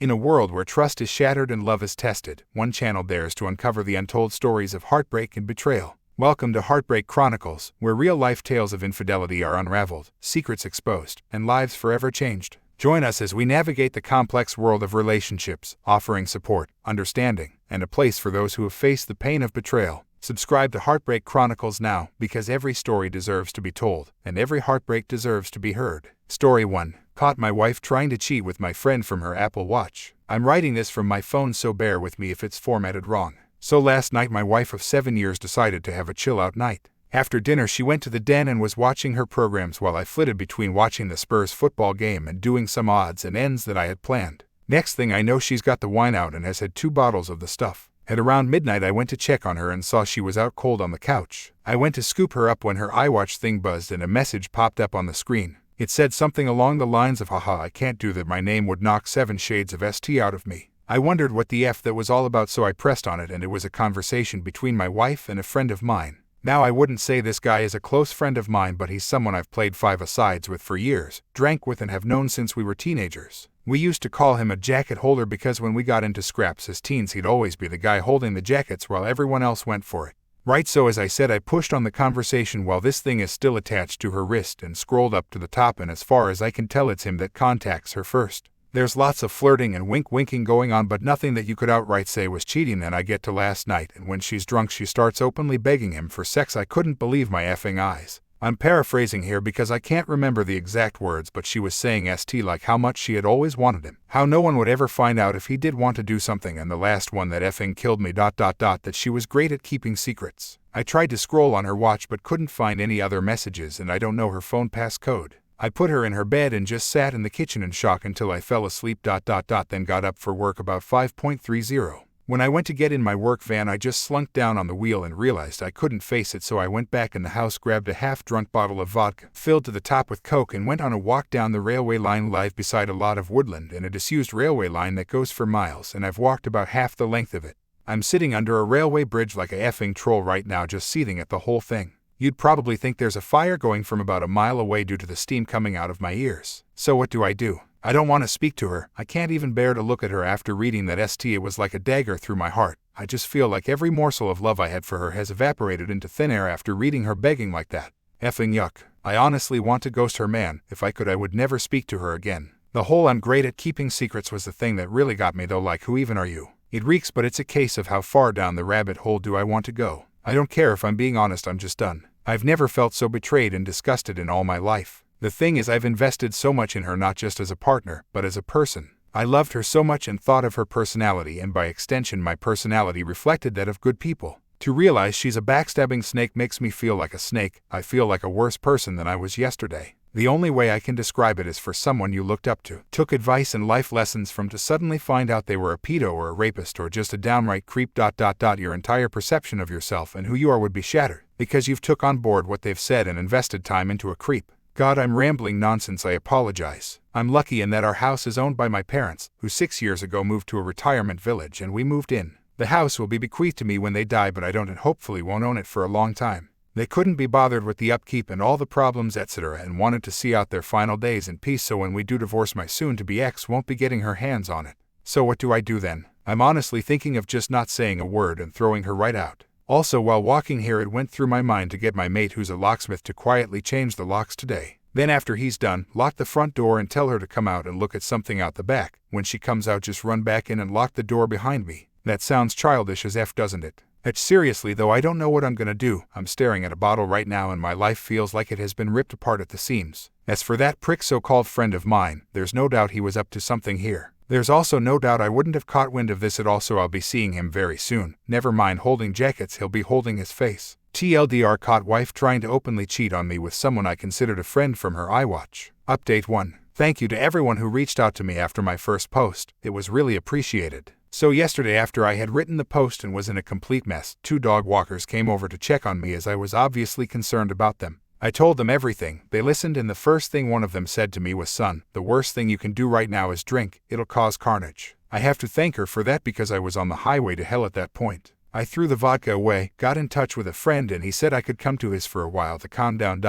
In a world where trust is shattered and love is tested, one channel dares to uncover the untold stories of heartbreak and betrayal. Welcome to Heartbreak Chronicles, where real-life tales of infidelity are unraveled, secrets exposed, and lives forever changed. Join us as we navigate the complex world of relationships, offering support, understanding, and a place for those who have faced the pain of betrayal. Subscribe to Heartbreak Chronicles now, because every story deserves to be told, and every heartbreak deserves to be heard. Story 1. Caught my wife trying to cheat with my friend from her Apple Watch. I'm writing this from my phone, so bear with me if it's formatted wrong. So last night my wife of 7 years decided to have a chill-out night. After dinner she went to the den and was watching her programs while I flitted between watching the Spurs football game and doing some odds and ends that I had planned. Next thing I know, she's got the wine out and has had 2 bottles of the stuff. At around midnight I went to check on her and saw she was out cold on the couch. I went to scoop her up when her iWatch thing buzzed and a message popped up on the screen. It said something along the lines of, "Haha, I can't do that, my name would knock 7 shades of ST out of me." I wondered what the F that was all about, so I pressed on it, and it was a conversation between my wife and a friend of mine. Now I wouldn't say this guy is a close friend of mine, but he's someone I've played 5-a-sides with for years, drank with, and have known since we were teenagers. We used to call him a jacket holder because when we got into scraps as teens he'd always be the guy holding the jackets while everyone else went for it. Right, so as I said, I pushed on the conversation while this thing is still attached to her wrist and scrolled up to the top, and as far as I can tell it's him that contacts her first. There's lots of flirting and wink-winking going on, but nothing that you could outright say was cheating. Then I get to last night, and when she's drunk she starts openly begging him for sex. I couldn't believe my effing eyes. I'm paraphrasing here because I can't remember the exact words, but she was saying ST like how much she had always wanted him, how no one would ever find out if he did want to do something, and the last one that effing killed me ... that she was great at keeping secrets. I tried to scroll on her watch but couldn't find any other messages, and I don't know her phone passcode. I put her in her bed and just sat in the kitchen in shock until I fell asleep ... then got up for work about 5:30. When I went to get in my work van I just slunk down on the wheel and realized I couldn't face it, so I went back in the house, grabbed a half-drunk bottle of vodka, filled to the top with Coke, and went on a walk down the railway line. Live beside a lot of woodland and a disused railway line that goes for miles, and I've walked about half the length of it. I'm sitting under a railway bridge like a effing troll right now, just seething at the whole thing. You'd probably think there's a fire going from about a mile away due to the steam coming out of my ears. So what do? I don't want to speak to her. I can't even bear to look at her after reading that ST. It was like a dagger through my heart. I just feel like every morsel of love I had for her has evaporated into thin air after reading her begging like that. Effing yuck. I honestly want to ghost her, man. If I could I would never speak to her again. The whole "I'm great at keeping secrets" was the thing that really got me though. Like, who even are you? It reeks, but it's a case of how far down the rabbit hole do I want to go. I don't care if I'm being honest, I'm just done. I've never felt so betrayed and disgusted in all my life. The thing is, I've invested so much in her, not just as a partner, but as a person. I loved her so much and thought of her personality, and by extension my personality reflected that of good people. To realize she's a backstabbing snake makes me feel like a snake. I feel like a worse person than I was yesterday. The only way I can describe it is for someone you looked up to, took advice and life lessons from, to suddenly find out they were a pedo or a rapist or just a downright creep. Your entire perception of yourself and who you are would be shattered, because you've took on board what they've said and invested time into a creep. God, I'm rambling nonsense, I apologize. I'm lucky in that our house is owned by my parents, who 6 years ago moved to a retirement village and we moved in. The house will be bequeathed to me when they die, but I don't and hopefully won't own it for a long time. They couldn't be bothered with the upkeep and all the problems etc. and wanted to see out their final days in peace, so when we do divorce my soon-to-be ex won't be getting her hands on it. So what do I do then? I'm honestly thinking of just not saying a word and throwing her right out. Also, while walking here it went through my mind to get my mate who's a locksmith to quietly change the locks today. Then after he's done, lock the front door and tell her to come out and look at something out the back. When she comes out, just run back in and lock the door behind me. That sounds childish as F, doesn't it? Seriously though, I don't know what I'm gonna do. I'm staring at a bottle right now and my life feels like it has been ripped apart at the seams. As for that prick so-called friend of mine, there's no doubt he was up to something here. There's also no doubt I wouldn't have caught wind of this at all, so I'll be seeing him very soon. Never mind holding jackets, he'll be holding his face. TLDR, caught wife trying to openly cheat on me with someone I considered a friend from her iWatch. Update 1. Thank you to everyone who reached out to me after my first post. It was really appreciated. So yesterday, after I had written the post and was in a complete mess, 2 dog walkers came over to check on me as I was obviously concerned about them. I told them everything. They listened, and the first thing one of them said to me was, "Son, the worst thing you can do right now is drink. It'll cause carnage." I have to thank her for that because I was on the highway to hell at that point. I threw the vodka away, got in touch with a friend, and he said I could come to his for a while to calm down.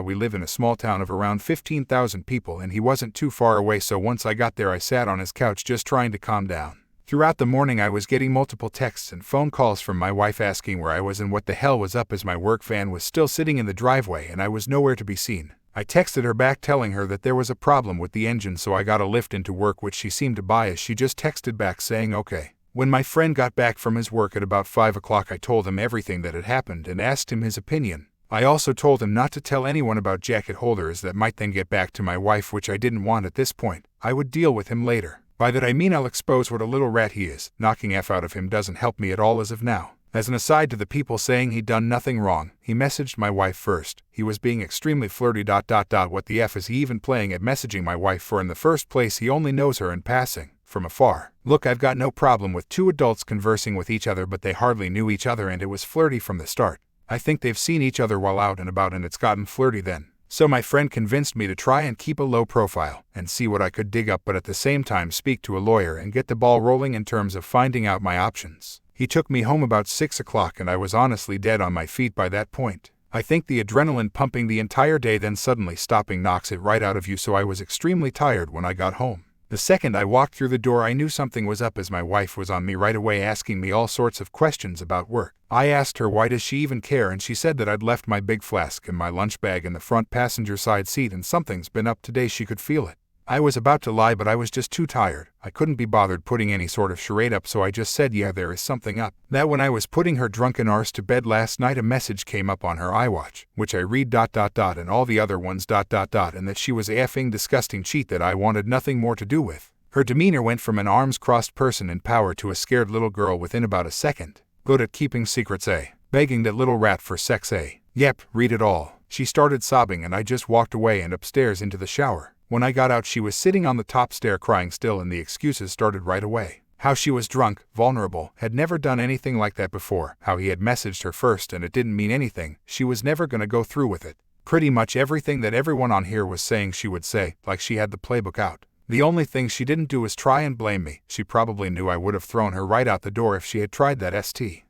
We live in a small town of around 15,000 people and he wasn't too far away, so once I got there I sat on his couch just trying to calm down. Throughout the morning I was getting multiple texts and phone calls from my wife asking where I was and what the hell was up, as my work van was still sitting in the driveway and I was nowhere to be seen. I texted her back telling her that there was a problem with the engine, so I got a lift into work, which she seemed to buy as she just texted back saying okay. When my friend got back from his work at about 5 o'clock, I told him everything that had happened and asked him his opinion. I also told him not to tell anyone about jacket holders that might then get back to my wife, which I didn't want at this point. I would deal with him later. By that I mean I'll expose what a little rat he is. Knocking F out of him doesn't help me at all as of now. As an aside to the people saying he'd done nothing wrong, he messaged my wife first. He was being extremely flirty. What the F is he even playing at messaging my wife for? In the first place, he only knows her in passing, from afar. Look, I've got no problem with two adults conversing with each other, but they hardly knew each other and it was flirty from the start. I think they've seen each other while out and about and it's gotten flirty then. So my friend convinced me to try and keep a low profile and see what I could dig up, but at the same time speak to a lawyer and get the ball rolling in terms of finding out my options. He took me home about 6 o'clock and I was honestly dead on my feet by that point. I think the adrenaline pumping the entire day then suddenly stopping knocks it right out of you, so I was extremely tired when I got home. The second I walked through the door I knew something was up, as my wife was on me right away asking me all sorts of questions about work. I asked her why does she even care, and she said that I'd left my big flask and my lunch bag in the front passenger side seat and something's been up today, she could feel it. I was about to lie, but I was just too tired. I couldn't be bothered putting any sort of charade up, so I just said yeah, there is something up. That when I was putting her drunken arse to bed last night a message came up on her iWatch, which I read ... and all the other ones ... and that she was a effing disgusting cheat that I wanted nothing more to do with. Her demeanor went from an arms-crossed person in power to a scared little girl within about a second. Good at keeping secrets, eh? Begging that little rat for sex, eh? Yep, read it all. She started sobbing and I just walked away and upstairs into the shower. When I got out she was sitting on the top stair crying still, and the excuses started right away. How she was drunk, vulnerable, had never done anything like that before, how he had messaged her first and it didn't mean anything, she was never gonna go through with it. Pretty much everything that everyone on here was saying she would say, like she had the playbook out. The only thing she didn't do was try and blame me. She probably knew I would have thrown her right out the door if she had tried that.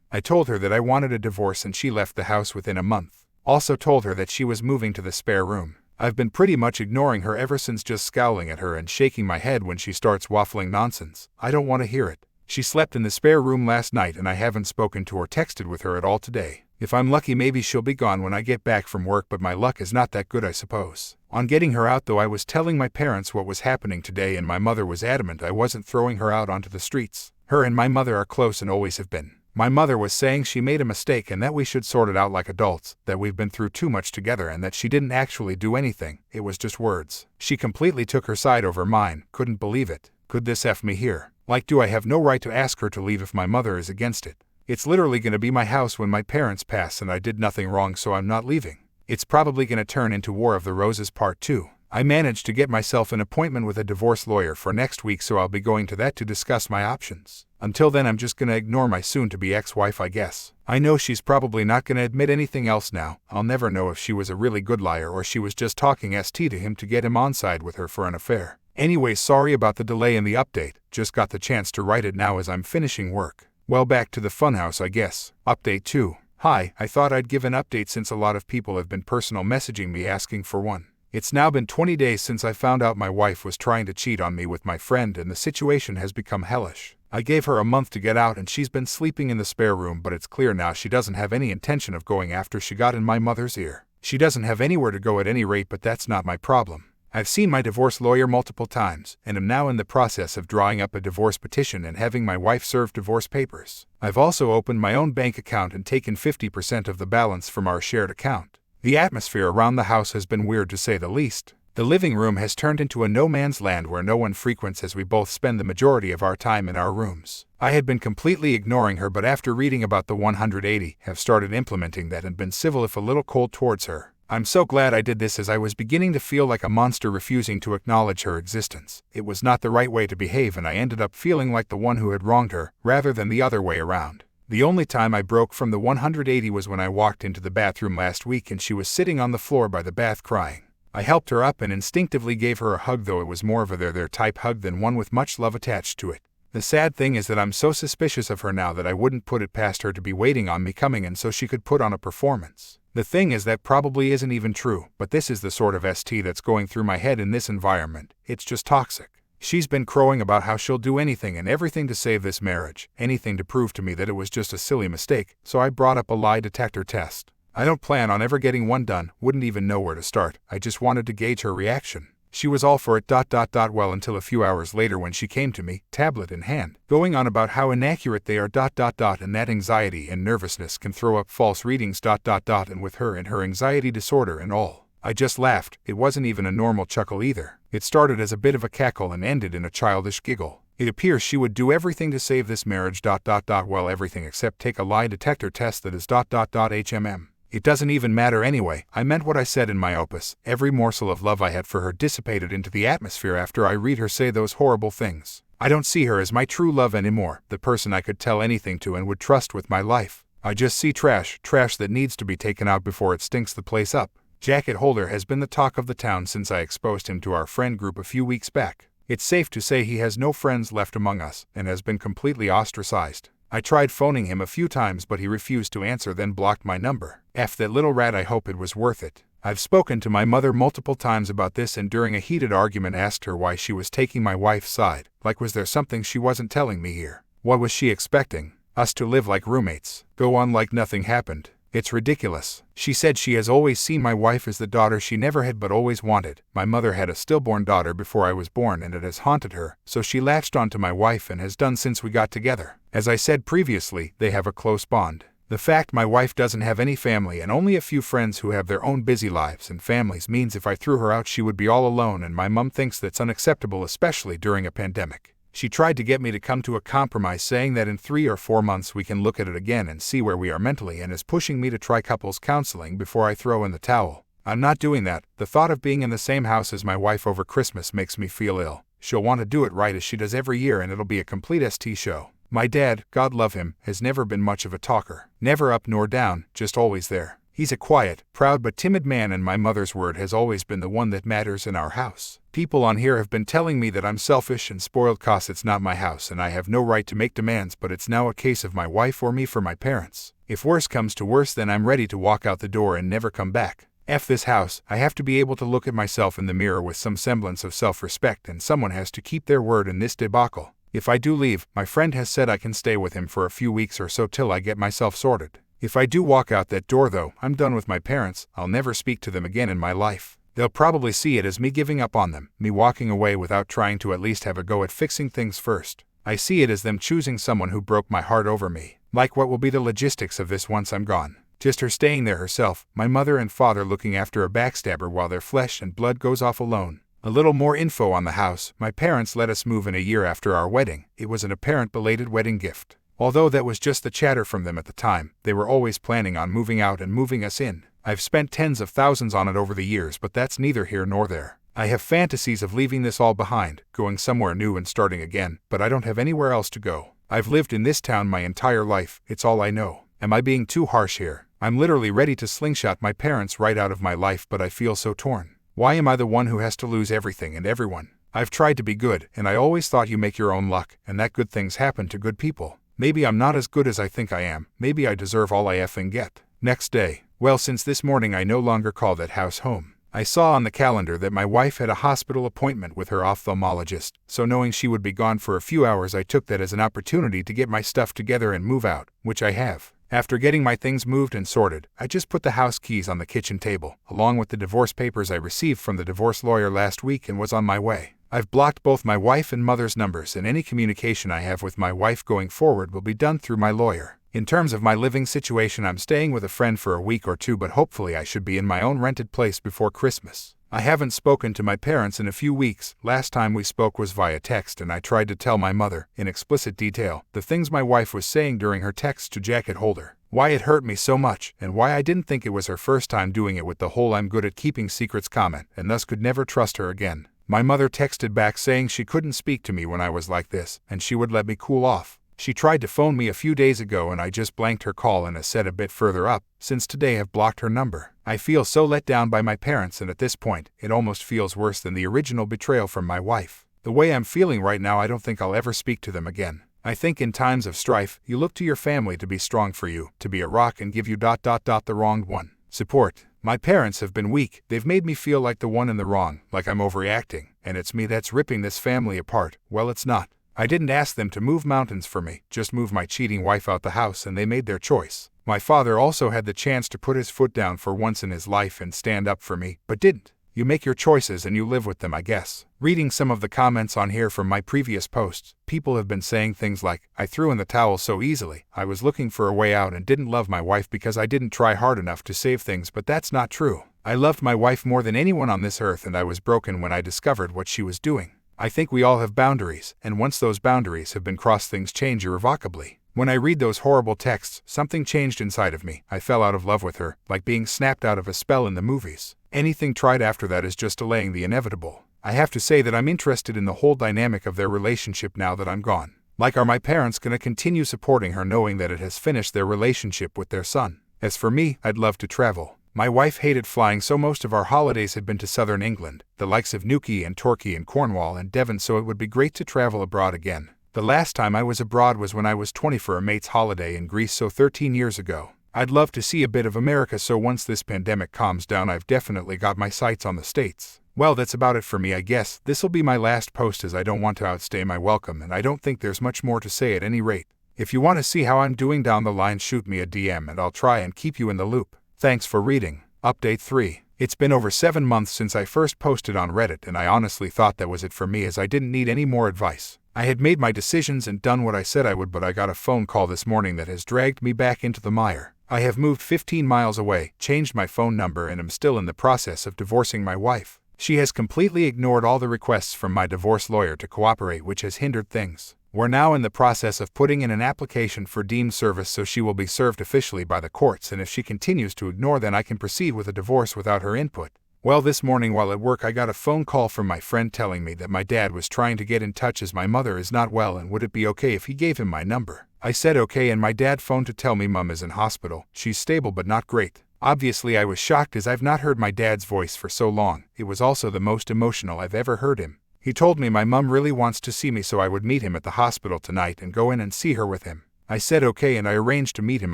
I told her that I wanted a divorce and she left the house within a month. Also told her that she was moving to the spare room. I've been pretty much ignoring her ever since, just scowling at her and shaking my head when she starts waffling nonsense. I don't want to hear it. She slept in the spare room last night and I haven't spoken to or texted with her at all today. If I'm lucky maybe she'll be gone when I get back from work, but my luck is not that good, I suppose. On getting her out though, I was telling my parents what was happening today and my mother was adamant I wasn't throwing her out onto the streets. Her and my mother are close and always have been. My mother was saying she made a mistake and that we should sort it out like adults, that we've been through too much together and that she didn't actually do anything, it was just words. She completely took her side over mine, couldn't believe it. Could this F me here? Like, do I have no right to ask her to leave if my mother is against it? It's literally gonna be my house when my parents pass and I did nothing wrong, so I'm not leaving. It's probably gonna turn into War of the Roses Part 2. I managed to get myself an appointment with a divorce lawyer for next week, so I'll be going to that to discuss my options. Until then I'm just gonna ignore my soon-to-be ex-wife, I guess. I know she's probably not gonna admit anything else now. I'll never know if she was a really good liar or she was just talking ST to him to get him on side with her for an affair. Anyway, sorry about the delay in the update, just got the chance to write it now as I'm finishing work. Well, back to the funhouse I guess. Update 2. Hi, I thought I'd give an update since a lot of people have been personal messaging me asking for one. It's now been 20 days since I found out my wife was trying to cheat on me with my friend and the situation has become hellish. I gave her a month to get out and she's been sleeping in the spare room, but it's clear now she doesn't have any intention of going after she got in my mother's ear. She doesn't have anywhere to go at any rate, but that's not my problem. I've seen my divorce lawyer multiple times and am now in the process of drawing up a divorce petition and having my wife serve divorce papers. I've also opened my own bank account and taken 50% of the balance from our shared account. The atmosphere around the house has been weird to say the least. The living room has turned into a no man's land where no one frequents, as we both spend the majority of our time in our rooms. I had been completely ignoring her, but after reading about the 180, have started implementing that and been civil if a little cold towards her. I'm so glad I did this, as I was beginning to feel like a monster refusing to acknowledge her existence. It was not the right way to behave and I ended up feeling like the one who had wronged her, rather than the other way around. The only time I broke from the 180 was when I walked into the bathroom last week and she was sitting on the floor by the bath crying. I helped her up and instinctively gave her a hug, though it was more of a there type hug than one with much love attached to it. The sad thing is that I'm so suspicious of her now that I wouldn't put it past her to be waiting on me coming in so she could put on a performance. The thing is that probably isn't even true, but this is the sort of ST that's going through my head in this environment. It's just toxic. She's been crowing about how she'll do anything and everything to save this marriage, anything to prove to me that it was just a silly mistake, so I brought up a lie detector test. I don't plan on ever getting one done, wouldn't even know where to start, I just wanted to gauge her reaction. She was all for it. Well, until a few hours later when she came to me, tablet in hand, going on about how inaccurate they are. And that anxiety and nervousness can throw up false readings. And with her and her anxiety disorder and all. I just laughed. It wasn't even a normal chuckle either. It started as a bit of a cackle and ended in a childish giggle. It appears she would do everything to save this marriage. Well, everything except take a lie detector test that is HMM. It doesn't even matter anyway. I meant what I said in my opus. Every morsel of love I had for her dissipated into the atmosphere after I read her say those horrible things. I don't see her as my true love anymore, the person I could tell anything to and would trust with my life. I just see trash that needs to be taken out before it stinks the place up. Jacket holder has been the talk of the town since I exposed him to our friend group a few weeks back. It's safe to say he has no friends left among us and has been completely ostracized. I tried phoning him a few times but he refused to answer, then blocked my number. F that little rat, I hope it was worth it. I've spoken to my mother multiple times about this and during a heated argument asked her why she was taking my wife's side. Like, was there something she wasn't telling me here? What was she expecting? Us to live like roommates? Go on like nothing happened? It's ridiculous. She said she has always seen my wife as the daughter she never had but always wanted. My mother had a stillborn daughter before I was born and it has haunted her, so she latched onto my wife and has done since we got together. As I said previously, they have a close bond. The fact my wife doesn't have any family and only a few friends who have their own busy lives and families means if I threw her out she would be all alone, and my mom thinks that's unacceptable, especially during a pandemic. She tried to get me to come to a compromise, saying that in 3 or 4 months we can look at it again and see where we are mentally, and is pushing me to try couples counseling before I throw in the towel. I'm not doing that. The thought of being in the same house as my wife over Christmas makes me feel ill. She'll want to do it right as she does every year and it'll be a complete ST show. My dad, God love him, has never been much of a talker. Never up nor down, just always there. He's a quiet, proud but timid man, and my mother's word has always been the one that matters in our house. People on here have been telling me that I'm selfish and spoiled cause it's not my house and I have no right to make demands, but it's now a case of my wife or me for my parents. If worse comes to worse, then I'm ready to walk out the door and never come back. F this house. I have to be able to look at myself in the mirror with some semblance of self-respect, and someone has to keep their word in this debacle. If I do leave, my friend has said I can stay with him for a few weeks or so till I get myself sorted. If I do walk out that door though, I'm done with my parents. I'll never speak to them again in my life. They'll probably see it as me giving up on them, me walking away without trying to at least have a go at fixing things first. I see it as them choosing someone who broke my heart over me. Like, what will be the logistics of this once I'm gone? Just her staying there herself, my mother and father looking after a backstabber while their flesh and blood goes off alone. A little more info on the house. My parents let us move in a year after our wedding. It was an apparent belated wedding gift. Although that was just the chatter from them at the time, they were always planning on moving out and moving us in. I've spent tens of thousands on it over the years, but that's neither here nor there. I have fantasies of leaving this all behind, going somewhere new and starting again, but I don't have anywhere else to go. I've lived in this town my entire life. It's all I know. Am I being too harsh here? I'm literally ready to slingshot my parents right out of my life, but I feel so torn. Why am I the one who has to lose everything and everyone? I've tried to be good, and I always thought you make your own luck, and that good things happen to good people. Maybe I'm not as good as I think I am. Maybe I deserve all I effing get. Next day. Well, since this morning I no longer call that house home. I saw on the calendar that my wife had a hospital appointment with her ophthalmologist, so knowing she would be gone for a few hours, I took that as an opportunity to get my stuff together and move out, which I have. After getting my things moved and sorted, I just put the house keys on the kitchen table, along with the divorce papers I received from the divorce lawyer last week, and was on my way. I've blocked both my wife and mother's numbers, and any communication I have with my wife going forward will be done through my lawyer. In terms of my living situation, I'm staying with a friend for a week or two, but hopefully I should be in my own rented place before Christmas. I haven't spoken to my parents in a few weeks. Last time we spoke was via text, and I tried to tell my mother, in explicit detail, the things my wife was saying during her text to Jacket Holder. Why it hurt me so much, and why I didn't think it was her first time doing it with the whole "I'm good at keeping secrets" comment, and thus could never trust her again. My mother texted back saying she couldn't speak to me when I was like this, and she would let me cool off. She tried to phone me a few days ago and I just blanked her call, and as said a bit further up, since today have blocked her number. I feel so let down by my parents, and at this point, it almost feels worse than the original betrayal from my wife. The way I'm feeling right now, I don't think I'll ever speak to them again. I think in times of strife, you look to your family to be strong for you, to be a rock and give you ... the wronged one. Support. My parents have been weak. They've made me feel like the one in the wrong, like I'm overreacting, and it's me that's ripping this family apart. Well, it's not. I didn't ask them to move mountains for me, just move my cheating wife out the house, and they made their choice. My father also had the chance to put his foot down for once in his life and stand up for me, but didn't. You make your choices and you live with them, I guess. Reading some of the comments on here from my previous posts, people have been saying things like, I threw in the towel so easily, I was looking for a way out and didn't love my wife because I didn't try hard enough to save things, but that's not true. I loved my wife more than anyone on this earth, and I was broken when I discovered what she was doing. I think we all have boundaries, and once those boundaries have been crossed, things change irrevocably. When I read those horrible texts, something changed inside of me. I fell out of love with her, like being snapped out of a spell in the movies. Anything tried after that is just delaying the inevitable. I have to say that I'm interested in the whole dynamic of their relationship now that I'm gone. Like, are my parents gonna continue supporting her knowing that it has finished their relationship with their son? As for me, I'd love to travel. My wife hated flying, so most of our holidays had been to southern England, the likes of Newquay and Torquay and Cornwall and Devon, so it would be great to travel abroad again. The last time I was abroad was when I was 20 for a mate's holiday in Greece, so 13 years ago. I'd love to see a bit of America, so once this pandemic calms down, I've definitely got my sights on the States. Well, that's about it for me, I guess. This'll be my last post as I don't want to outstay my welcome, and I don't think there's much more to say at any rate. If you want to see how I'm doing down the line, shoot me a DM and I'll try and keep you in the loop. Thanks for reading. Update 3. It's been over 7 months since I first posted on Reddit, and I honestly thought that was it for me, as I didn't need any more advice. I had made my decisions and done what I said I would, but I got a phone call this morning that has dragged me back into the mire. I have moved 15 miles away, changed my phone number, and am still in the process of divorcing my wife. She has completely ignored all the requests from my divorce lawyer to cooperate, which has hindered things. We're now in the process of putting in an application for deemed service, so she will be served officially by the courts, and if she continues to ignore, then I can proceed with a divorce without her input. Well, this morning while at work, I got a phone call from my friend telling me that my dad was trying to get in touch as my mother is not well, and would it be okay if he gave him my number. I said okay, and my dad phoned to tell me Mum is in hospital. She's stable but not great. Obviously I was shocked, as I've not heard my dad's voice for so long. It was also the most emotional I've ever heard him. He told me my mum really wants to see me, so I would meet him at the hospital tonight and go in and see her with him. I said okay, and I arranged to meet him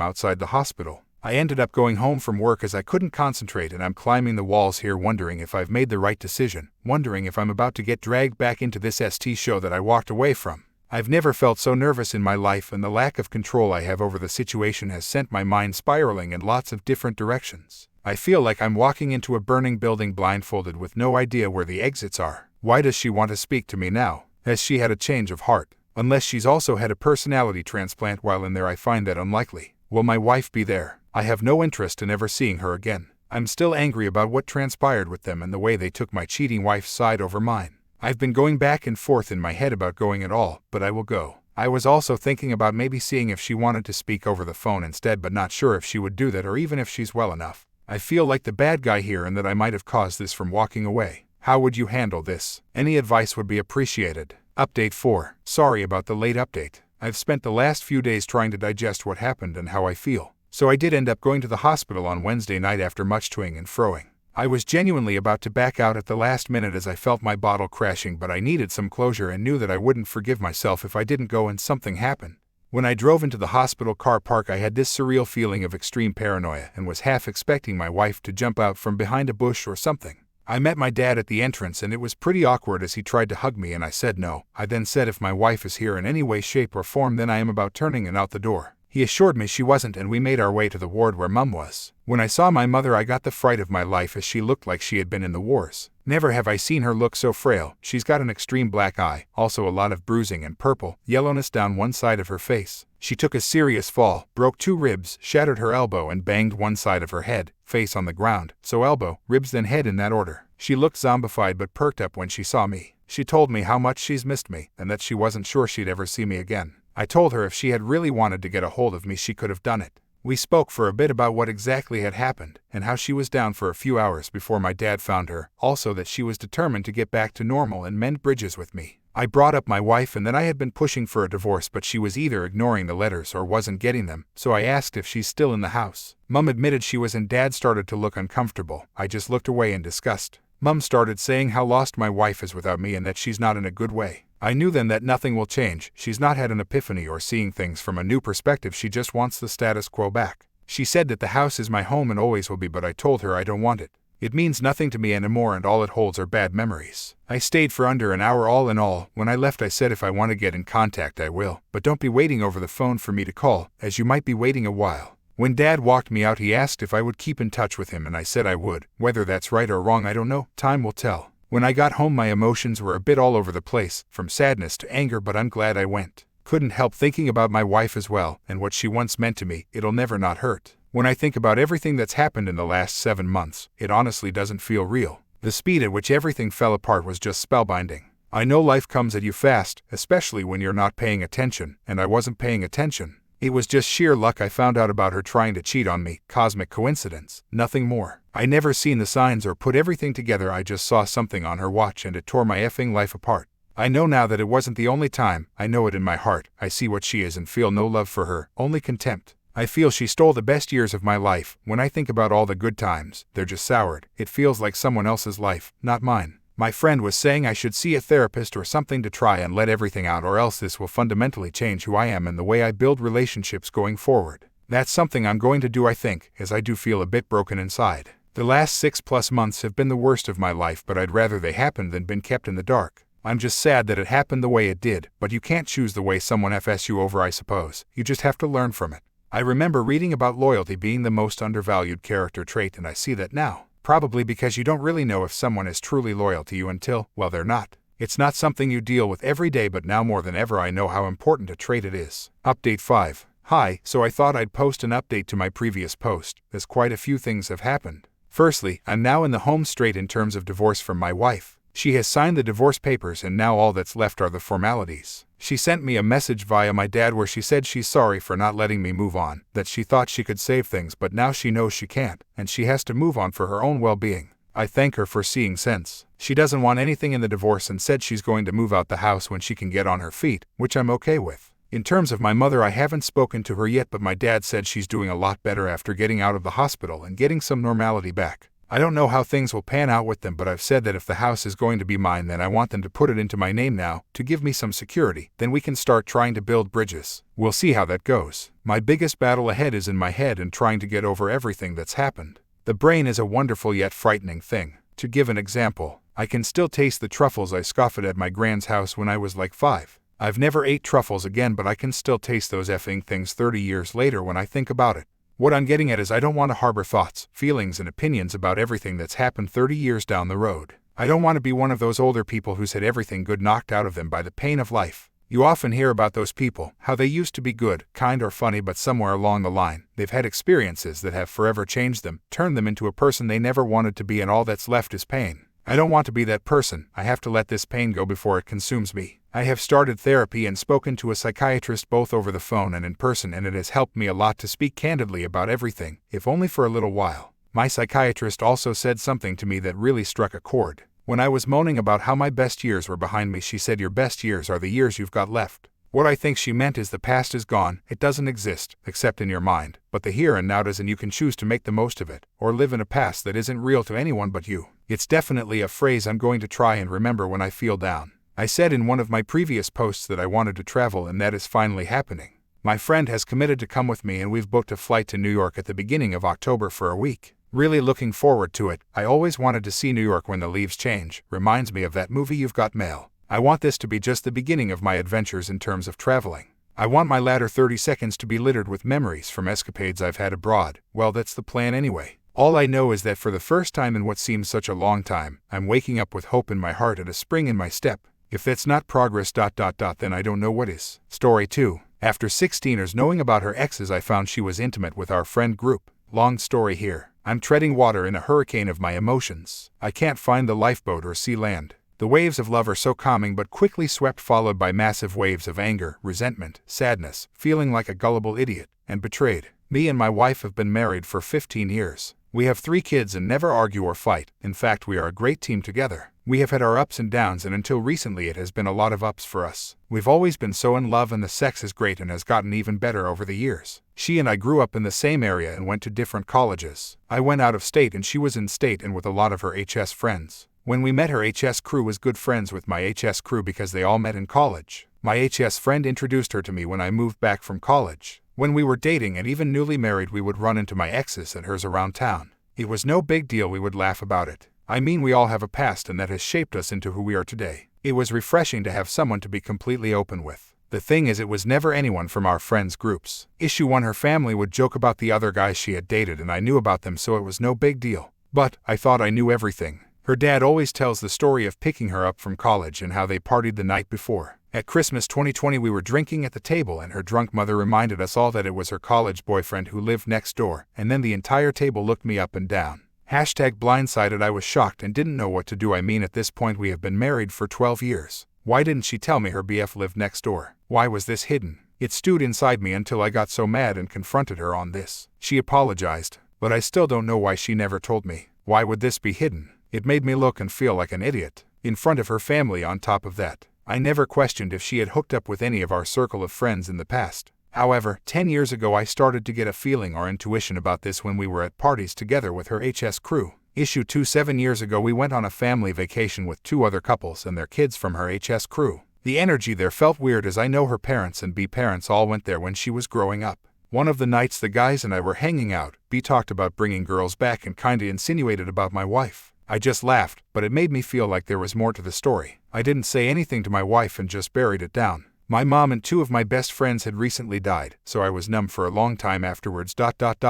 outside the hospital. I ended up going home from work as I couldn't concentrate, and I'm climbing the walls here wondering if I've made the right decision, wondering if I'm about to get dragged back into this ST show that I walked away from. I've never felt so nervous in my life, and the lack of control I have over the situation has sent my mind spiraling in lots of different directions. I feel like I'm walking into a burning building blindfolded with no idea where the exits are. Why does she want to speak to me now? Has she had a change of heart? Unless she's also had a personality transplant while in there, I find that unlikely. Will my wife be there? I have no interest in ever seeing her again. I'm still angry about what transpired with them and the way they took my cheating wife's side over mine. I've been going back and forth in my head about going at all, but I will go. I was also thinking about maybe seeing if she wanted to speak over the phone instead, but not sure if she would do that or even if she's well enough. I feel like the bad guy here and that I might have caused this from walking away. How would you handle this? Any advice would be appreciated. Update 4. Sorry about the late update. I've spent the last few days trying to digest what happened and how I feel. So I did end up going to the hospital on Wednesday night after much toing and froing. I was genuinely about to back out at the last minute as I felt my bottle crashing, but I needed some closure and knew that I wouldn't forgive myself if I didn't go and something happened. When I drove into the hospital car park, I had this surreal feeling of extreme paranoia and was half expecting my wife to jump out from behind a bush or something. I met my dad at the entrance, and it was pretty awkward as he tried to hug me and I said no. I then said if my wife is here in any way, shape or form, then I am about turning and out the door. He assured me she wasn't, and we made our way to the ward where Mum was. When I saw my mother, I got the fright of my life as she looked like she had been in the wars. Never have I seen her look so frail. She's got an extreme black eye, also a lot of bruising and purple yellowness down one side of her face. She took a serious fall, broke 2 ribs, shattered her elbow and banged one side of her head, face on the ground, so elbow, ribs then head in that order. She looked zombified but perked up when she saw me. She told me how much she's missed me and that she wasn't sure she'd ever see me again. I told her if she had really wanted to get a hold of me, she could have done it. We spoke for a bit about what exactly had happened and how she was down for a few hours before my dad found her, also that she was determined to get back to normal and mend bridges with me. I brought up my wife and that I had been pushing for a divorce, but she was either ignoring the letters or wasn't getting them, so I asked if she's still in the house. Mum admitted she was, and Dad started to look uncomfortable. I just looked away in disgust. Mum started saying how lost my wife is without me and that she's not in a good way. I knew then that nothing will change. She's not had an epiphany or seeing things from a new perspective. She just wants the status quo back. She said that the house is my home and always will be, but I told her I don't want it. It means nothing to me anymore and all it holds are bad memories. I stayed for under an hour all in all. When I left I said if I want to get in contact I will, but don't be waiting over the phone for me to call, as you might be waiting a while. When Dad walked me out he asked if I would keep in touch with him and I said I would. Whether that's right or wrong I don't know, time will tell. When I got home my emotions were a bit all over the place, from sadness to anger, but I'm glad I went. Couldn't help thinking about my wife as well, and what she once meant to me. It'll never not hurt. When I think about everything that's happened in the last 7 months, it honestly doesn't feel real. The speed at which everything fell apart was just spellbinding. I know life comes at you fast, especially when you're not paying attention, and I wasn't paying attention. It was just sheer luck I found out about her trying to cheat on me, cosmic coincidence, nothing more. I never seen the signs or put everything together. I just saw something on her watch and it tore my effing life apart. I know now that it wasn't the only time. I know it in my heart. I see what she is and feel no love for her, only contempt. I feel she stole the best years of my life. When I think about all the good times, they're just soured. It feels like someone else's life, not mine. My friend was saying I should see a therapist or something to try and let everything out, or else this will fundamentally change who I am and the way I build relationships going forward. That's something I'm going to do, I think, as I do feel a bit broken inside. The last 6+ months have been the worst of my life, but I'd rather they happened than been kept in the dark. I'm just sad that it happened the way it did, but you can't choose the way someone f's you over, I suppose. You just have to learn from it. I remember reading about loyalty being the most undervalued character trait, and I see that now. Probably because you don't really know if someone is truly loyal to you until, well, they're not. It's not something you deal with every day, but now more than ever I know how important a trait it is. Update 5. Hi, so I thought I'd post an update to my previous post, as quite a few things have happened. Firstly, I'm now in the home straight in terms of divorce from my wife. She has signed the divorce papers and now all that's left are the formalities. She sent me a message via my dad where she said she's sorry for not letting me move on, that she thought she could save things but now she knows she can't, and she has to move on for her own well-being. I thank her for seeing sense. She doesn't want anything in the divorce and said she's going to move out the house when she can get on her feet, which I'm okay with. In terms of my mother, I haven't spoken to her yet, but my dad said she's doing a lot better after getting out of the hospital and getting some normality back. I don't know how things will pan out with them, but I've said that if the house is going to be mine, then I want them to put it into my name now, to give me some security. Then we can start trying to build bridges. We'll see how that goes. My biggest battle ahead is in my head and trying to get over everything that's happened. The brain is a wonderful yet frightening thing. To give an example, I can still taste the truffles I scoffed at my grand's house when I was like 5. I've never ate truffles again, but I can still taste those effing things 30 years later when I think about it. What I'm getting at is I don't want to harbor thoughts, feelings, and opinions about everything that's happened 30 years down the road. I don't want to be one of those older people who's had everything good knocked out of them by the pain of life. You often hear about those people, how they used to be good, kind, or funny, but somewhere along the line, they've had experiences that have forever changed them, turned them into a person they never wanted to be, and all that's left is pain. I don't want to be that person. I have to let this pain go before it consumes me. I have started therapy and spoken to a psychiatrist both over the phone and in person, and it has helped me a lot to speak candidly about everything, if only for a little while. My psychiatrist also said something to me that really struck a chord. When I was moaning about how my best years were behind me, she said, "Your best years are the years you've got left." What I think she meant is the past is gone, it doesn't exist, except in your mind, but the here and now does, and you can choose to make the most of it, or live in a past that isn't real to anyone but you. It's definitely a phrase I'm going to try and remember when I feel down. I said in one of my previous posts that I wanted to travel, and that is finally happening. My friend has committed to come with me and we've booked a flight to New York at the beginning of October for a week. Really looking forward to it. I always wanted to see New York when the leaves change. Reminds me of that movie You've Got Mail. I want this to be just the beginning of my adventures in terms of traveling. I want my latter 30 seconds to be littered with memories from escapades I've had abroad. Well, that's the plan anyway. All I know is that for the first time in what seems such a long time, I'm waking up with hope in my heart and a spring in my step. If that's not progress ... then I don't know what is. Story 2. After 16 years knowing about her exes, I found she was intimate with our friend group. Long story here. I'm treading water in a hurricane of my emotions. I can't find the lifeboat or see land. The waves of love are so calming but quickly swept, followed by massive waves of anger, resentment, sadness, feeling like a gullible idiot, and betrayed. Me and my wife have been married for 15 years. We have 3 kids and never argue or fight. In fact, we are a great team together. We have had our ups and downs, and until recently it has been a lot of ups for us. We've always been so in love, and the sex is great and has gotten even better over the years. She and I grew up in the same area and went to different colleges. I went out of state and she was in state and with a lot of her HS friends. When we met, her HS crew was good friends with my HS crew because they all met in college. My HS friend introduced her to me when I moved back from college. When we were dating and even newly married, we would run into my exes and hers around town. It was no big deal, we would laugh about it. I mean, we all have a past and that has shaped us into who we are today. It was refreshing to have someone to be completely open with. The thing is, it was never anyone from our friends' groups. Issue 1, her family would joke about the other guys she had dated and I knew about them, so it was no big deal. But I thought I knew everything. Her dad always tells the story of picking her up from college and how they partied the night before. At Christmas 2020 we were drinking at the table and her drunk mother reminded us all that it was her college boyfriend who lived next door, and then the entire table looked me up and down. #blindsided. I was shocked and didn't know what to do. I mean, at this point we have been married for 12 years. Why didn't she tell me her BF lived next door? Why was this hidden? It stewed inside me until I got so mad and confronted her on this. She apologized, but I still don't know why she never told me. Why would this be hidden? It made me look and feel like an idiot. In front of her family on top of that. I never questioned if she had hooked up with any of our circle of friends in the past. However, 10 years ago I started to get a feeling or intuition about this when we were at parties together with her HS crew. Issue 2, 7 years ago we went on a family vacation with 2 other couples and their kids from her HS crew. The energy there felt weird, as I know her parents and B parents all went there when she was growing up. One of the nights the guys and I were hanging out, B talked about bringing girls back and kinda insinuated about my wife. I just laughed, but it made me feel like there was more to the story. I didn't say anything to my wife and just buried it down. My mom and 2 of my best friends had recently died, so I was numb for a long time afterwards.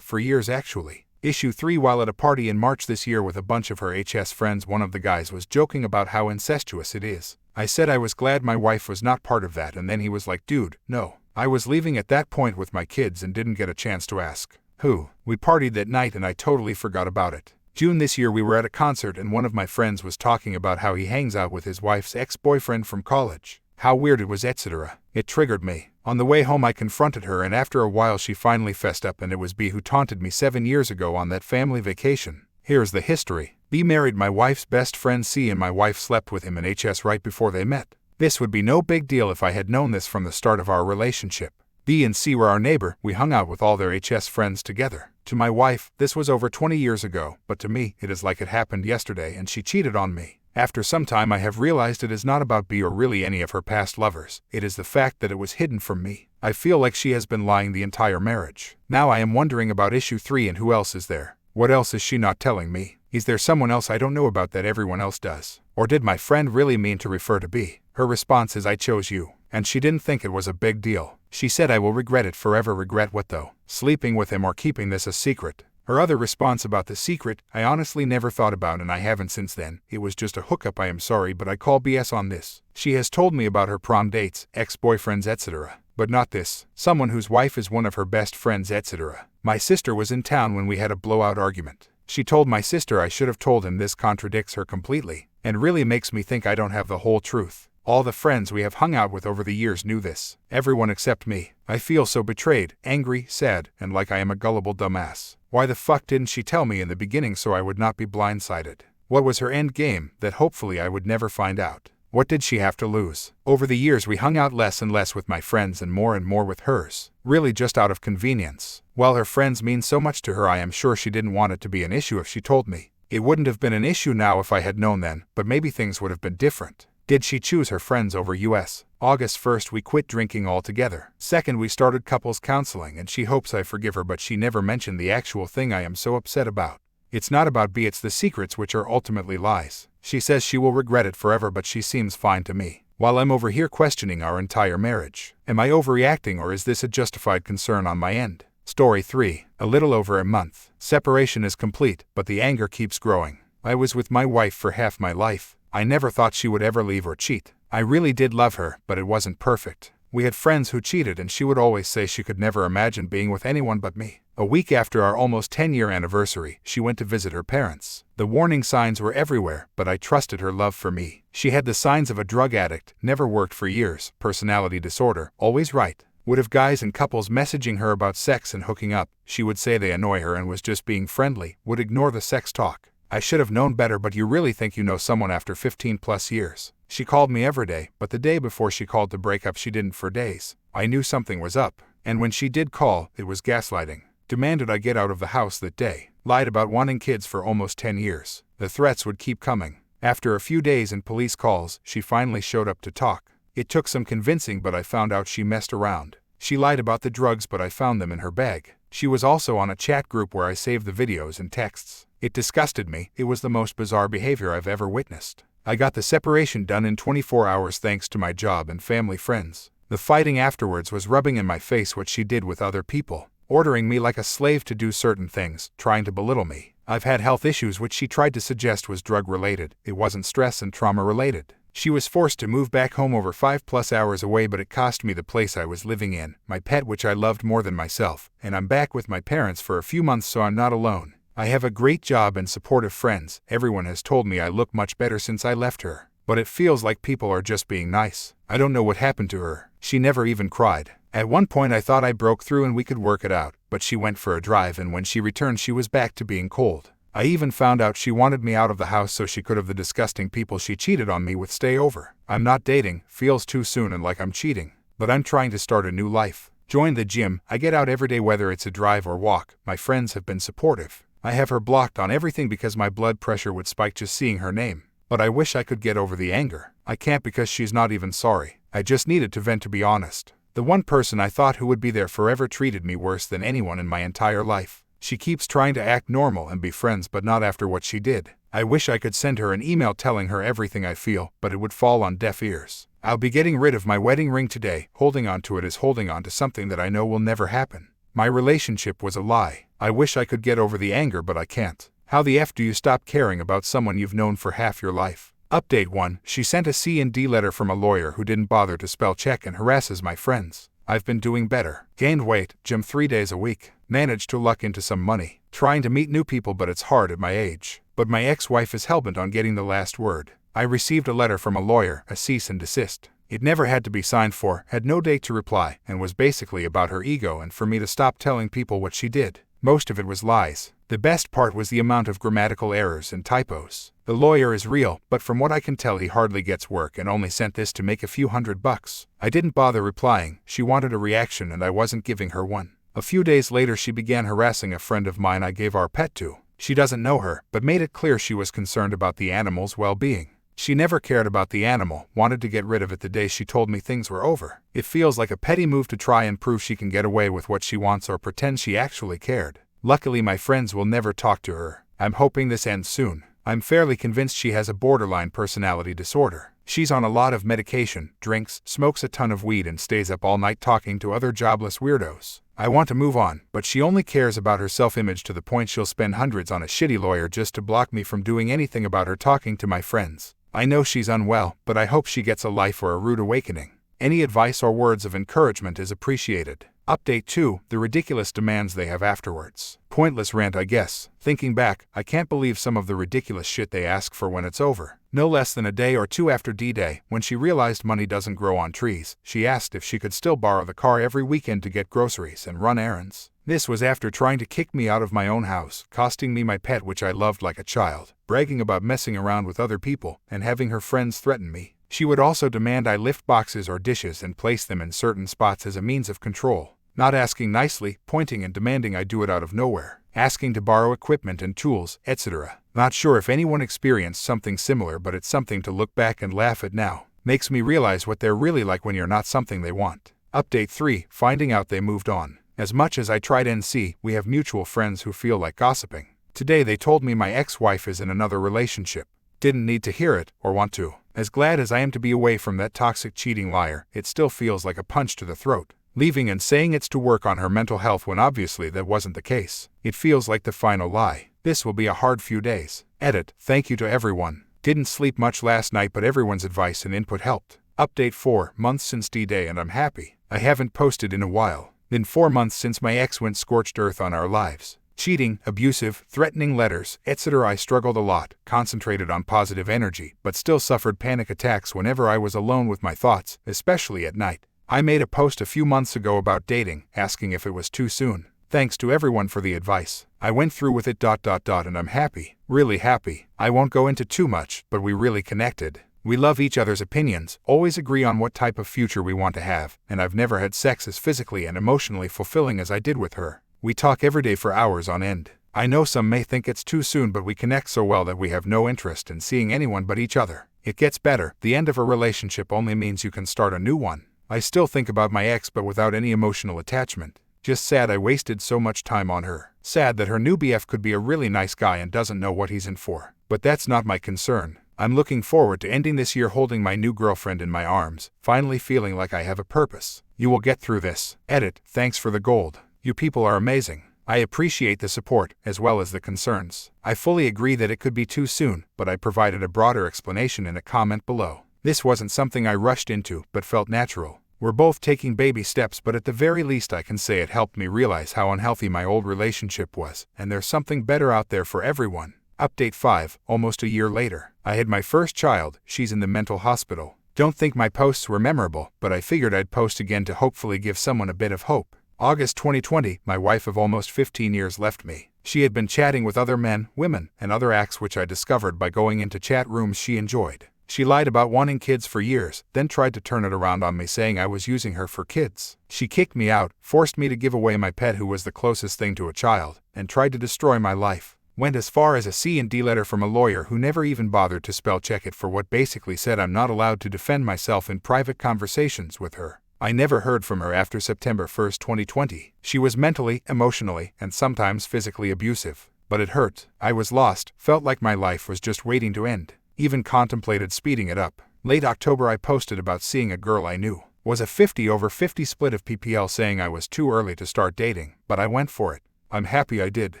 For years actually. Issue 3, while at a party in March this year with a bunch of her HS friends, one of the guys was joking about how incestuous it is. I said I was glad my wife was not part of that, and then he was like, dude, no. I was leaving at that point with my kids and didn't get a chance to ask. Who? We partied that night and I totally forgot about it. June this year we were at a concert and one of my friends was talking about how he hangs out with his wife's ex-boyfriend from college. How weird it was, etc. It triggered me. On the way home I confronted her and after a while she finally fessed up, and it was B who taunted me 7 years ago on that family vacation. Here's the history. B married my wife's best friend C and my wife slept with him in HS right before they met. This would be no big deal if I had known this from the start of our relationship. B and C were our neighbor, we hung out with all their HS friends together. To my wife, this was over 20 years ago, but to me, it is like it happened yesterday and she cheated on me. After some time I have realized it is not about B or really any of her past lovers, it is the fact that it was hidden from me. I feel like she has been lying the entire marriage. Now I am wondering about issue 3 and who else is there? What else is she not telling me? Is there someone else I don't know about that everyone else does? Or did my friend really mean to refer to B? Her response is, I chose you. And she didn't think it was a big deal. She said I will regret it forever. Regret what though? Sleeping with him or keeping this a secret? Her other response about the secret, I honestly never thought about and I haven't since then. It was just a hookup. I am sorry, but I call BS on this. She has told me about her prom dates, ex-boyfriends, etc. But not this. Someone whose wife is one of her best friends, etc. My sister was in town when we had a blowout argument. She told my sister I should have told him. This contradicts her completely, and really makes me think I don't have the whole truth. All the friends we have hung out with over the years knew this. Everyone except me. I feel so betrayed, angry, sad, and like I am a gullible dumbass. Why the fuck didn't she tell me in the beginning so I would not be blindsided? What was her end game that hopefully I would never find out? What did she have to lose? Over the years we hung out less and less with my friends and more with hers. Really just out of convenience. While her friends mean so much to her, I am sure she didn't want it to be an issue if she told me. It wouldn't have been an issue now if I had known then, but maybe things would have been different. Did she choose her friends over us? August 1st we quit drinking altogether. 2nd we started couples counseling and she hopes I forgive her, but she never mentioned the actual thing I am so upset about. It's not about B, it's the secrets which are ultimately lies. She says she will regret it forever, but she seems fine to me. While I'm over here questioning our entire marriage. Am I overreacting or is this a justified concern on my end? Story 3. A little over a month. Separation is complete, but the anger keeps growing. I was with my wife for half my life. I never thought she would ever leave or cheat. I really did love her, but it wasn't perfect. We had friends who cheated and she would always say she could never imagine being with anyone but me. A week after our almost 10-year anniversary, she went to visit her parents. The warning signs were everywhere, but I trusted her love for me. She had the signs of a drug addict, never worked for years, personality disorder, always right. Would have guys and couples messaging her about sex and hooking up. She would say they annoy her and was just being friendly, would ignore the sex talk. I should have known better, but you really think you know someone after 15+ years. She called me every day, but the day before she called to break up she didn't for days. I knew something was up, and when she did call, it was gaslighting. Demanded I get out of the house that day. Lied about wanting kids for almost 10 years. The threats would keep coming. After a few days and police calls, she finally showed up to talk. It took some convincing, but I found out she messed around. She lied about the drugs, but I found them in her bag. She was also on a chat group where I saved the videos and texts. It disgusted me. It was the most bizarre behavior I've ever witnessed. I got the separation done in 24 hours thanks to my job and family friends. The fighting afterwards was rubbing in my face what she did with other people, ordering me like a slave to do certain things, trying to belittle me. I've had health issues which she tried to suggest was drug-related. It wasn't stress and trauma-related. She was forced to move back home over 5+ hours away, but it cost me the place I was living in, my pet which I loved more than myself, and I'm back with my parents for a few months, so I'm not alone. I have a great job and supportive friends. Everyone has told me I look much better since I left her. But it feels like people are just being nice. I don't know what happened to her. She never even cried. At one point I thought I broke through and we could work it out, but she went for a drive, and when she returned she was back to being cold. I even found out she wanted me out of the house so she could have the disgusting people she cheated on me with stay over. I'm not dating, feels too soon and like I'm cheating. But I'm trying to start a new life. Join the gym, I get out every day whether it's a drive or walk. My friends have been supportive. I have her blocked on everything because my blood pressure would spike just seeing her name. But I wish I could get over the anger. I can't because she's not even sorry. I just needed to vent, to be honest. The one person I thought who would be there forever treated me worse than anyone in my entire life. She keeps trying to act normal and be friends, but not after what she did. I wish I could send her an email telling her everything I feel, but it would fall on deaf ears. I'll be getting rid of my wedding ring today. Holding on to it is holding on to something that I know will never happen. My relationship was a lie. I wish I could get over the anger, but I can't. How the F do you stop caring about someone you've known for half your life? Update 1. She sent a C&D letter from a lawyer who didn't bother to spell check and harasses my friends. I've been doing better. Gained weight, gym 3 days a week. Managed to luck into some money. Trying to meet new people, but it's hard at my age. But my ex-wife is hellbent on getting the last word. I received a letter from a lawyer, a cease and desist. It never had to be signed for, had no date to reply, and was basically about her ego and for me to stop telling people what she did. Most of it was lies. The best part was the amount of grammatical errors and typos. The lawyer is real, but from what I can tell he hardly gets work and only sent this to make a few $100. I didn't bother replying. She wanted a reaction and I wasn't giving her one. A few days later she began harassing a friend of mine I gave our pet to. She doesn't know her, but made it clear she was concerned about the animal's well-being. She never cared about the animal, wanted to get rid of it the day she told me things were over. It feels like a petty move to try and prove she can get away with what she wants or pretend she actually cared. Luckily my friends will never talk to her. I'm hoping this ends soon. I'm fairly convinced she has a borderline personality disorder. She's on a lot of medication, drinks, smokes a ton of weed and stays up all night talking to other jobless weirdos. I want to move on, but she only cares about her self-image to the point she'll spend hundreds on a shitty lawyer just to block me from doing anything about her talking to my friends. I know she's unwell, but I hope she gets a life or a rude awakening. Any advice or words of encouragement is appreciated. Update 2. The ridiculous demands they have afterwards. Pointless rant, I guess. Thinking back, I can't believe some of the ridiculous shit they ask for when it's over. No less than a day or two after D-Day, when she realized money doesn't grow on trees, she asked if she could still borrow the car every weekend to get groceries and run errands. This was after trying to kick me out of my own house, costing me my pet which I loved like a child, bragging about messing around with other people, and having her friends threaten me. She would also demand I lift boxes or dishes and place them in certain spots as a means of control. Not asking nicely, pointing and demanding I do it out of nowhere. Asking to borrow equipment and tools, etc. Not sure if anyone experienced something similar, but it's something to look back and laugh at now. Makes me realize what they're really like when you're not something they want. Update 3. Finding out they moved on. As much as I tried NC, we have mutual friends who feel like gossiping. Today they told me my ex-wife is in another relationship. Didn't need to hear it, or want to. As glad as I am to be away from that toxic cheating liar, it still feels like a punch to the throat. Leaving and saying it's to work on her mental health when obviously that wasn't the case. It feels like the final lie. This will be a hard few days. Edit. Thank you to everyone. Didn't sleep much last night, but everyone's advice and input helped. Update 4. Months since D-Day and I'm happy. I haven't posted in a while. Been 4 months since my ex went scorched earth on our lives. Cheating, abusive, threatening letters, etc. I struggled a lot, concentrated on positive energy, but still suffered panic attacks whenever I was alone with my thoughts, especially at night. I made a post a few months ago about dating, asking if it was too soon. Thanks to everyone for the advice. I went through with it ... and I'm happy. Really happy. I won't go into too much, but we really connected. We love each other's opinions, always agree on what type of future we want to have, and I've never had sex as physically and emotionally fulfilling as I did with her. We talk every day for hours on end. I know some may think it's too soon, but we connect so well that we have no interest in seeing anyone but each other. It gets better. The end of a relationship only means you can start a new one. I still think about my ex, but without any emotional attachment. Just sad I wasted so much time on her. Sad that her new BF could be a really nice guy and doesn't know what he's in for. But that's not my concern. I'm looking forward to ending this year holding my new girlfriend in my arms, finally feeling like I have a purpose. You will get through this. Edit. Thanks for the gold. You people are amazing. I appreciate the support, as well as the concerns. I fully agree that it could be too soon, but I provided a broader explanation in a comment below. This wasn't something I rushed into, but felt natural. We're both taking baby steps, but at the very least I can say it helped me realize how unhealthy my old relationship was, and there's something better out there for everyone. Update 5, almost a year later. I had my first child, she's in the mental hospital. Don't think my posts were memorable, but I figured I'd post again to hopefully give someone a bit of hope. August 2020, my wife of almost 15 years left me. She had been chatting with other men, women, and other acts which I discovered by going into chat rooms she enjoyed. She lied about wanting kids for years, then tried to turn it around on me saying I was using her for kids. She kicked me out, forced me to give away my pet who was the closest thing to a child, and tried to destroy my life. Went as far as a C&D letter from a lawyer who never even bothered to spell check it for what basically said I'm not allowed to defend myself in private conversations with her. I never heard from her after September 1, 2020. She was mentally, emotionally, and sometimes physically abusive. But it hurt. I was lost, felt like my life was just waiting to end. Even contemplated speeding it up. Late October I posted about seeing a girl I knew. Was a 50/50 split of PPL saying I was too early to start dating, but I went for it. I'm happy I did.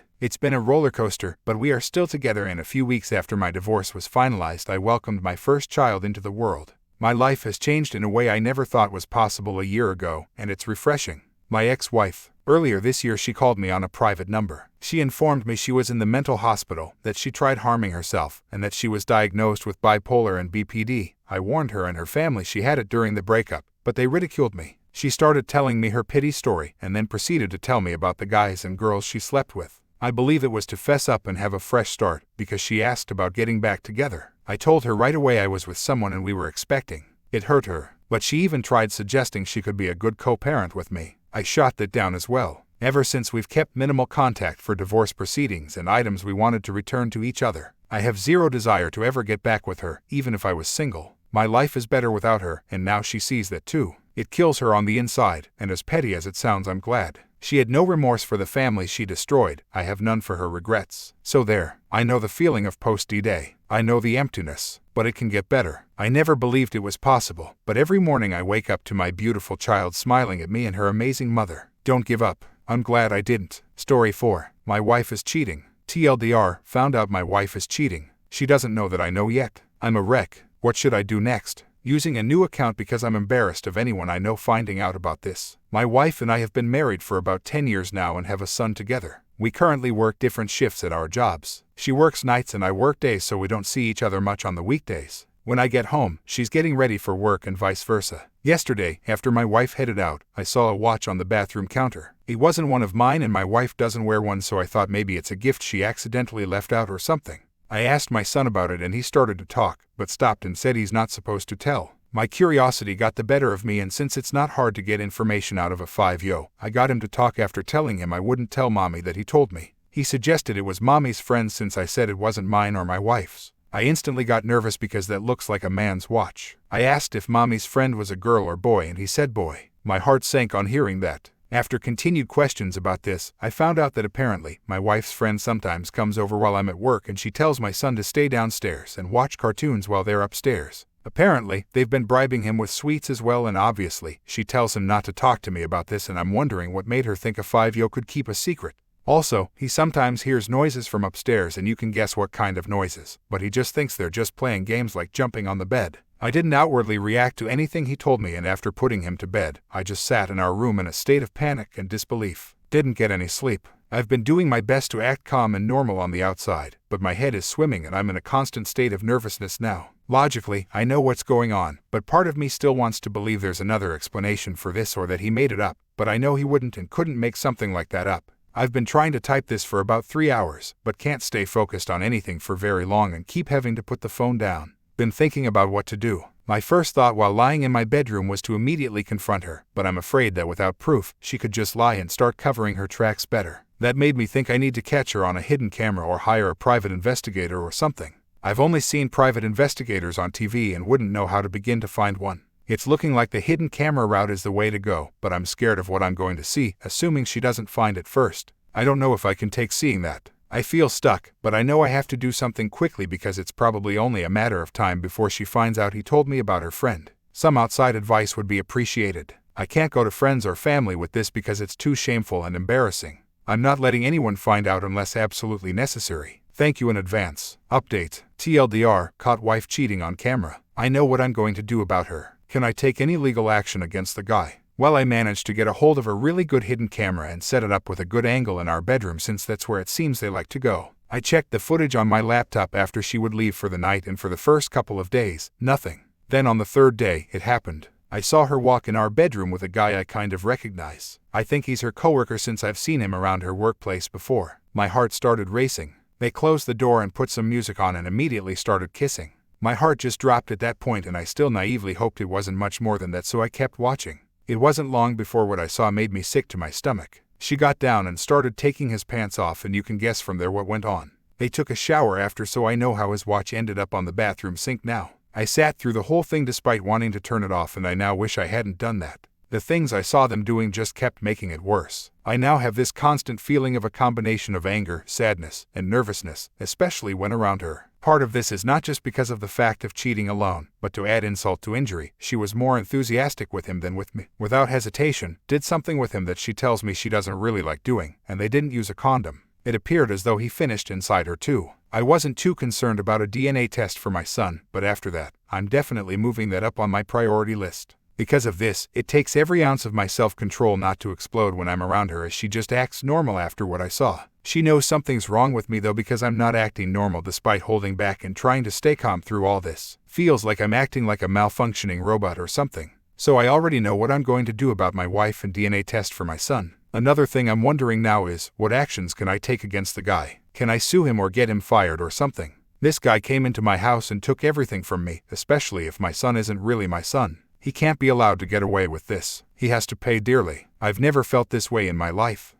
It's been a roller coaster, but we are still together, and a few weeks after my divorce was finalized I welcomed my first child into the world. My life has changed in a way I never thought was possible a year ago, and it's refreshing. My ex-wife. Earlier this year she called me on a private number. She informed me she was in the mental hospital, that she tried harming herself, and that she was diagnosed with bipolar and BPD. I warned her and her family she had it during the breakup, but they ridiculed me. She started telling me her pity story and then proceeded to tell me about the guys and girls she slept with. I believe it was to fess up and have a fresh start, because she asked about getting back together. I told her right away I was with someone and we were expecting. It hurt her, but she even tried suggesting she could be a good co-parent with me. I shot that down as well. Ever since we've kept minimal contact for divorce proceedings and items we wanted to return to each other. I have zero desire to ever get back with her, even if I was single. My life is better without her, and now she sees that too. It kills her on the inside, and as petty as it sounds, I'm glad. She had no remorse for the family she destroyed. I have none for her regrets. So there. I know the feeling of post-D-Day. I know the emptiness. But it can get better. I never believed it was possible, but every morning I wake up to my beautiful child smiling at me and her amazing mother. Don't give up. I'm glad I didn't. Story 4. My wife is cheating. TLDR, found out my wife is cheating. She doesn't know that I know yet. I'm a wreck. What should I do next? Using a new account because I'm embarrassed of anyone I know finding out about this. My wife and I have been married for about 10 years now and have a son together. We currently work different shifts at our jobs. She works nights and I work days, so we don't see each other much on the weekdays. When I get home, she's getting ready for work and vice versa. Yesterday, after my wife headed out, I saw a watch on the bathroom counter. It wasn't one of mine and my wife doesn't wear one, so I thought maybe it's a gift she accidentally left out or something. I asked my son about it and he started to talk, but stopped and said he's not supposed to tell. My curiosity got the better of me, and since it's not hard to get information out of a 5-yo, I got him to talk after telling him I wouldn't tell mommy that he told me. He suggested it was mommy's friend since I said it wasn't mine or my wife's. I instantly got nervous because that looks like a man's watch. I asked if mommy's friend was a girl or boy and he said boy. My heart sank on hearing that. After continued questions about this, I found out that apparently, my wife's friend sometimes comes over while I'm at work and she tells my son to stay downstairs and watch cartoons while they're upstairs. Apparently, they've been bribing him with sweets as well, and obviously, she tells him not to talk to me about this, and I'm wondering what made her think a 5-yo could keep a secret. Also, he sometimes hears noises from upstairs and you can guess what kind of noises, but he just thinks they're just playing games like jumping on the bed. I didn't outwardly react to anything he told me, and after putting him to bed, I just sat in our room in a state of panic and disbelief. Didn't get any sleep. I've been doing my best to act calm and normal on the outside, but my head is swimming and I'm in a constant state of nervousness now. Logically, I know what's going on, but part of me still wants to believe there's another explanation for this or that he made it up, but I know he wouldn't and couldn't make something like that up. I've been trying to type this for about 3 hours, but can't stay focused on anything for very long and keep having to put the phone down. Been thinking about what to do. My first thought while lying in my bedroom was to immediately confront her, but I'm afraid that without proof, she could just lie and start covering her tracks better. That made me think I need to catch her on a hidden camera or hire a private investigator or something. I've only seen private investigators on TV and wouldn't know how to begin to find one. It's looking like the hidden camera route is the way to go, but I'm scared of what I'm going to see, assuming she doesn't find it first. I don't know if I can take seeing that. I feel stuck, but I know I have to do something quickly because it's probably only a matter of time before she finds out he told me about her friend. Some outside advice would be appreciated. I can't go to friends or family with this because it's too shameful and embarrassing. I'm not letting anyone find out unless absolutely necessary. Thank you in advance. Update. TLDR, caught wife cheating on camera. I know what I'm going to do about her. Can I take any legal action against the guy? Well, I managed to get a hold of a really good hidden camera and set it up with a good angle in our bedroom since that's where it seems they like to go. I checked the footage on my laptop after she would leave for the night, and for the first couple of days, nothing. Then on the third day, it happened. I saw her walk in our bedroom with a guy I kind of recognize. I think he's her coworker since I've seen him around her workplace before. My heart started racing. They closed the door and put some music on and immediately started kissing. My heart just dropped at that point, and I still naively hoped it wasn't much more than that, so I kept watching. It wasn't long before what I saw made me sick to my stomach. She got down and started taking his pants off, and you can guess from there what went on. They took a shower after, so I know how his watch ended up on the bathroom sink now. I sat through the whole thing despite wanting to turn it off, and I now wish I hadn't done that. The things I saw them doing just kept making it worse. I now have this constant feeling of a combination of anger, sadness, and nervousness, especially when around her. Part of this is not just because of the fact of cheating alone, but to add insult to injury, she was more enthusiastic with him than with me. Without hesitation, did something with him that she tells me she doesn't really like doing, and they didn't use a condom. It appeared as though he finished inside her too. I wasn't too concerned about a DNA test for my son, but after that, I'm definitely moving that up on my priority list. Because of this, it takes every ounce of my self-control not to explode when I'm around her, as she just acts normal after what I saw. She knows something's wrong with me though, because I'm not acting normal despite holding back and trying to stay calm through all this. Feels like I'm acting like a malfunctioning robot or something. So I already know what I'm going to do about my wife and DNA test for my son. Another thing I'm wondering now is, what actions can I take against the guy? Can I sue him or get him fired or something? This guy came into my house and took everything from me, especially if my son isn't really my son. He can't be allowed to get away with this. He has to pay dearly. I've never felt this way in my life.